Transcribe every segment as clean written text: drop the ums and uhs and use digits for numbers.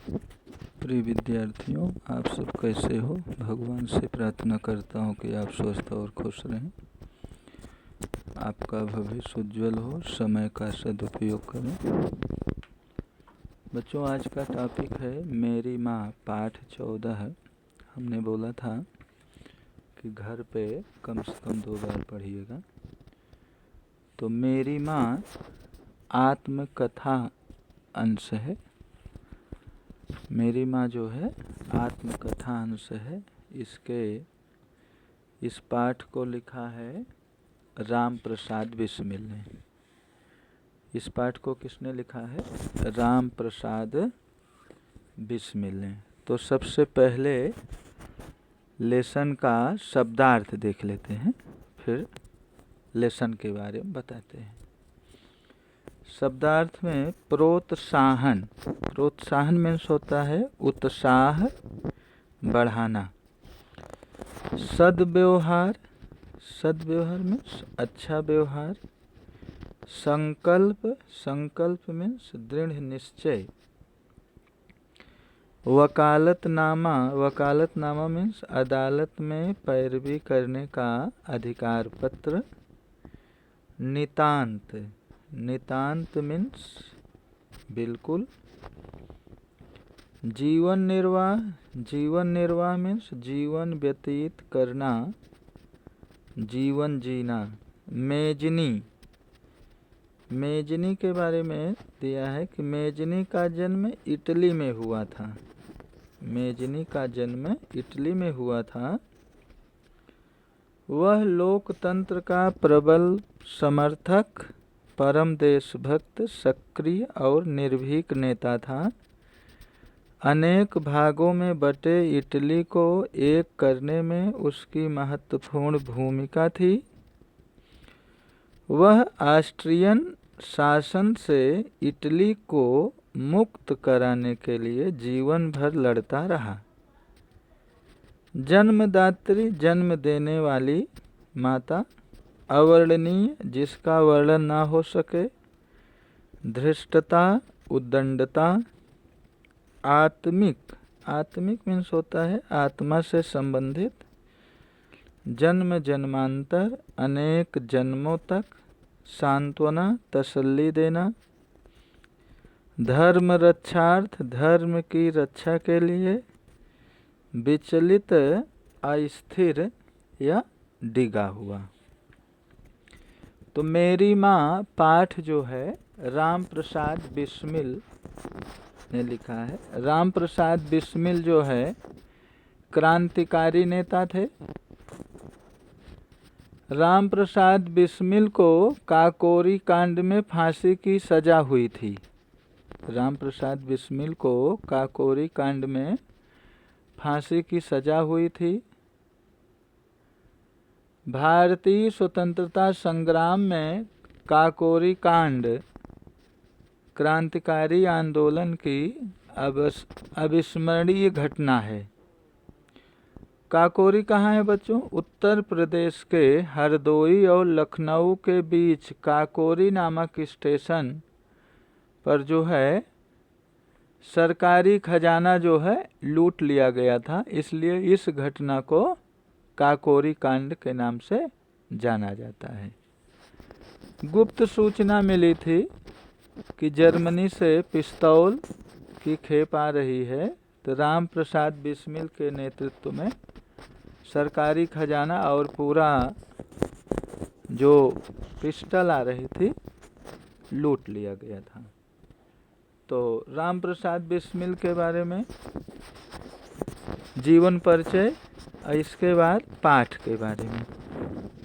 प्रिय विद्यार्थियों, आप सब कैसे हो। भगवान से प्रार्थना करता हूँ कि आप स्वस्थ और खुश रहें, आपका भविष्य उज्जवल हो, समय का सदुपयोग करें। बच्चों, आज का टॉपिक है मेरी माँ, पाठ 14 है। हमने बोला था कि घर पे कम से कम 2 बार पढ़िएगा। तो मेरी माँ आत्मकथा अंश है। मेरी माँ जो है आत्मकथा अंश है। इस पाठ को लिखा है राम प्रसाद बिस्मिल ने। इस पाठ को किसने लिखा है? राम प्रसाद बिस्मिल ने। तो सबसे पहले लेसन का शब्दार्थ देख लेते हैं, फिर लेसन के बारे में बताते हैं। शब्दार्थ में प्रोत्साहन। प्रोत्साहन मीन्स होता है उत्साह बढ़ाना। सद्व्यवहार। सद्व्यवहार मीन्स अच्छा व्यवहार। संकल्प। संकल्प मीन्स दृढ़ निश्चय। वकालतनामा। वकालतनामा मीन्स अदालत में पैरवी करने का अधिकार पत्र। नितांत। नितांत मीन्स बिल्कुल। जीवन निर्वाह। जीवन निर्वाह मीन्स जीवन व्यतीत करना, जीवन जीना। मेजनी। मेजनी के बारे में दिया है कि मेजनी का जन्म इटली में हुआ था। मेजनी का जन्म इटली में हुआ था। वह लोकतंत्र का प्रबल समर्थक, परम देशभक्त, सक्रिय और निर्भीक नेता था। अनेक भागों में बटे इटली को एक करने में उसकी महत्वपूर्ण भूमिका थी। वह ऑस्ट्रियन शासन से इटली को मुक्त कराने के लिए जीवन भर लड़ता रहा। जन्मदात्री, जन्म देने वाली माता। अवर्णनीय, जिसका वर्णन ना हो सके। धृष्टता, उद्दंडता। आत्मिक। आत्मिक मीन्स होता है आत्मा से संबंधित। जन्म जन्मांतर, अनेक जन्मों तक। सांत्वना, तसल्ली देना। धर्म रक्षार्थ, धर्म की रक्षा के लिए। विचलित, अस्थिर या डिगा हुआ। तो मेरी माँ पाठ जो है राम प्रसाद बिस्मिल ने लिखा है। राम प्रसाद बिस्मिल जो है क्रांतिकारी नेता थे। राम प्रसाद बिस्मिल को काकोरी कांड में फांसी की सजा हुई थी। राम प्रसाद बिस्मिल को काकोरी कांड में फांसी की सजा हुई थी। भारतीय स्वतंत्रता संग्राम में काकोरी कांड क्रांतिकारी आंदोलन की अविस्मरणीय घटना है। काकोरी कहाँ है बच्चों? उत्तर प्रदेश के हरदोई और लखनऊ के बीच काकोरी नामक स्टेशन पर जो है सरकारी खजाना जो है लूट लिया गया था। इसलिए इस घटना को काकोरी कांड के नाम से जाना जाता है। गुप्त सूचना मिली थी कि जर्मनी से पिस्तौल की खेप आ रही है। तो राम प्रसाद बिस्मिल के नेतृत्व में सरकारी खजाना और पूरा जो पिस्टल आ रही थी लूट लिया गया था। तो राम प्रसाद बिस्मिल के बारे में जीवन परिचय, इसके बाद पाठ के बारे में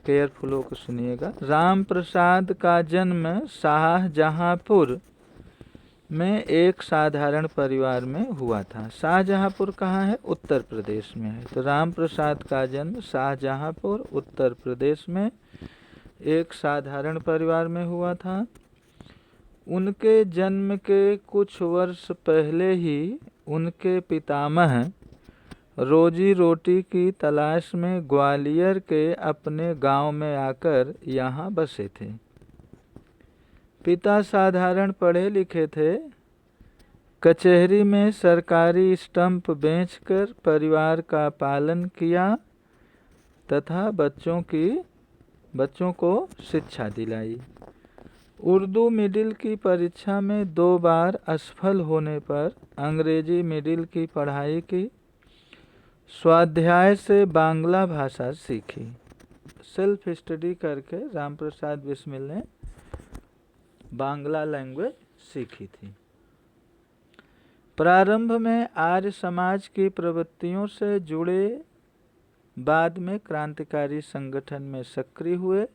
केयरफुल होकर सुनिएगा। राम प्रसाद का जन्म शाहजहांपुर में एक साधारण परिवार में हुआ था। शाहजहांपुर कहाँ है? उत्तर प्रदेश में है। तो राम प्रसाद का जन्म शाहजहांपुर उत्तर प्रदेश में एक साधारण परिवार में हुआ था। उनके जन्म के कुछ वर्ष पहले ही उनके पितामह रोजी रोटी की तलाश में ग्वालियर के अपने गांव में आकर यहाँ बसे थे। पिता साधारण पढ़े लिखे थे। कचहरी में सरकारी स्टंप बेचकर परिवार का पालन किया तथा बच्चों को शिक्षा दिलाई। उर्दू मिडिल की परीक्षा में 2 बार असफल होने पर अंग्रेजी मिडिल की पढ़ाई की। स्वाध्याय से बांग्ला भाषा सीखी। सेल्फ स्टडी करके राम प्रसाद बिस्मिल ने बांग्ला लैंग्वेज सीखी थी। प्रारंभ में आर्य समाज की प्रवृत्तियों से जुड़े, बाद में क्रांतिकारी संगठन में सक्रिय हुए।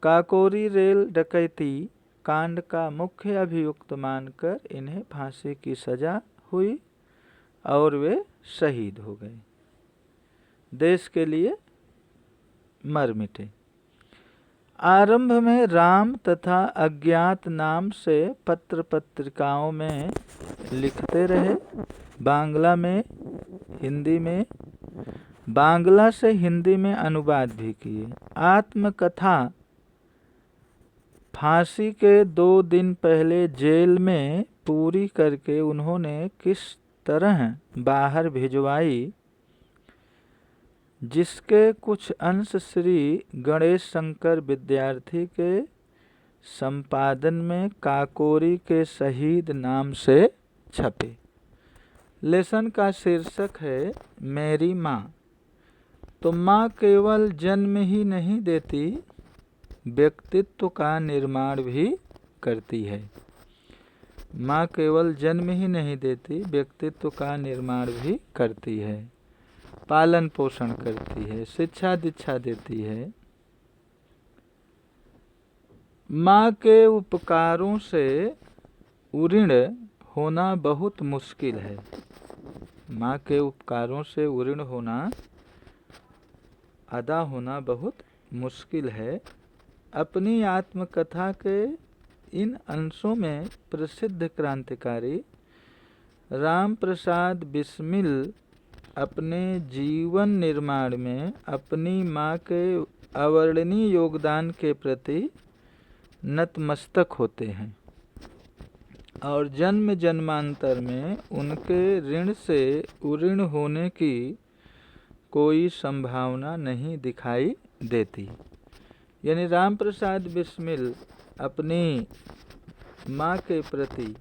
काकोरी रेल डकैती कांड का मुख्य अभियुक्त मानकर इन्हें फांसी की सजा हुई और वे शहीद हो गए। देश के लिए मर मिटे। आरंभ में राम तथा अज्ञात नाम से पत्र पत्रिकाओं में लिखते रहे, बांग्ला में, हिंदी में। बांग्ला से हिंदी में अनुवाद भी किए। आत्मकथा फांसी के 2 दिन पहले जेल में पूरी करके उन्होंने किस तरह बाहर भिजवाई, जिसके कुछ अंश श्री गणेश शंकर विद्यार्थी के संपादन में काकोरी के शहीद नाम से छपे। लेसन का शीर्षक है मेरी माँ। तो माँ केवल जन्म ही नहीं देती, व्यक्तित्व का निर्माण भी करती है। माँ केवल जन्म ही नहीं देती, व्यक्तित्व का निर्माण भी करती है, पालन पोषण करती है, शिक्षा दीक्षा देती है। माँ के उपकारों से उऋण होना बहुत मुश्किल है। माँ के उपकारों से उऋण होना, अदा होना बहुत मुश्किल है। अपनी आत्मकथा के इन अंशों में प्रसिद्ध क्रांतिकारी राम प्रसाद बिस्मिल अपने जीवन निर्माण में अपनी माँ के अवर्णनीय योगदान के प्रति नतमस्तक होते हैं और जन्म जन्मांतर में उनके ऋण से उऋण होने की कोई संभावना नहीं दिखाई देती। यानी राम प्रसाद बिस्मिल अपनी माँ के प्रति,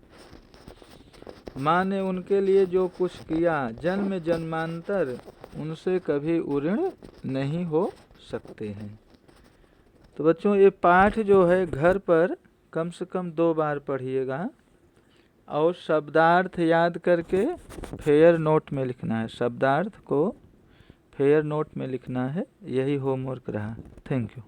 माँ ने उनके लिए जो कुछ किया, जन्म जन्मांतर उनसे कभी उऋण नहीं हो सकते हैं। तो बच्चों, ये पाठ जो है घर पर कम से कम 2 बार पढ़िएगा और शब्दार्थ याद करके फेयर नोट में लिखना है। शब्दार्थ को फेयर नोट में लिखना है। यही होमवर्क रहा। Thank you.